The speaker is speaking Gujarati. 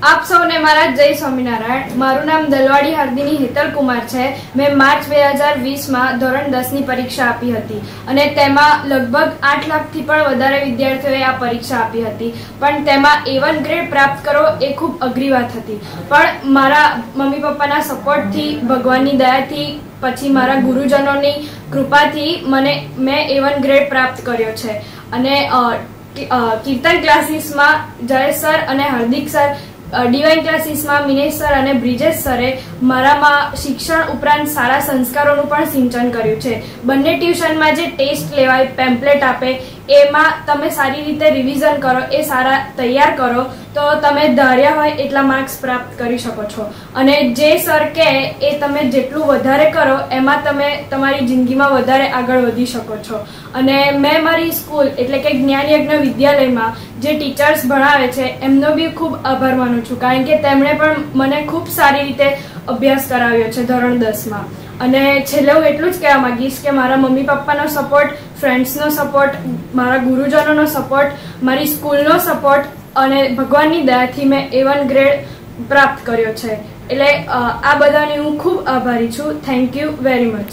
આપ સૌને મારા જય સ્વામિનારાયણ। મારું નામ દલવાડી હરદીની હેતલ કુમાર છે। મેં માર્ચ 2020 માં ધોરણ 10 ની પરીક્ષા આપી હતી અને તેમાં લગભગ 8 લાખથી પણ વધારે વિદ્યાર્થીઓએ આ પરીક્ષા આપી હતી, પણ તેમાં A1 ગ્રેડ પ્રાપ્ત કરવો એ ખૂબ અઘરી વાત હતી। પણ મારા મમ્મી પપ્પાના સપોર્ટથી, ભગવાનની દયાથી, પછી મારા ગુરુજનોની કૃપાથી મેં A1 ગ્રેડ પ્રાપ્ત કર્યો છે। અને કીર્તન ક્લાસીસમાં જયેશ સર અને હાર્દિક સર, ડિવાઇન ક્લાસીસમાં મિનેશ સર અને બ્રિજેશ સરે મારામાં શિક્ષણ ઉપરાંત સારા સંસ્કારોનું પણ સિંચન કર્યું છે। બંને ટ્યુશનમાં જે ટેસ્ટ લેવાય, પેમ્પલેટ આપે, એમાં તમે સારી રીતે રિવિઝન કરો, એ સારા તૈયાર કરો તો તમે ધાર્યા હોય એટલા માર્ક્સ પ્રાપ્ત કરી શકો છો। અને જે સર કહે એ તમે જેટલું વધારે કરો એમાં તમે તમારી જિંદગીમાં વધારે આગળ વધી શકો છો। અને મેં મારી સ્કૂલ એટલે કે જ્ઞાન યજ્ઞ વિદ્યાલયમાં જે ટીચર્સ ભણાવે છે એમનો બી ખૂબ આભાર માનું છું, કારણ કે તેમણે પણ મને ખૂબ સારી રીતે અભ્યાસ કરાવ્યો છે ધોરણ 10માં। અને છેલ્લે હું એટલું જ કહેવા માંગીશ કે મારા મમ્મી પપ્પાનો સપોર્ટ, ફ્રેન્ડ્સનો સપોર્ટ, મારા ગુરુજનોનો સપોર્ટ, મારી સ્કૂલનો સપોર્ટ અને ભગવાનની દયાથી મેં A1 ગ્રેડ પ્રાપ્ત કર્યો છે। એટલે આ બધાની હું ખૂબ આભારી છું। Thank you very much.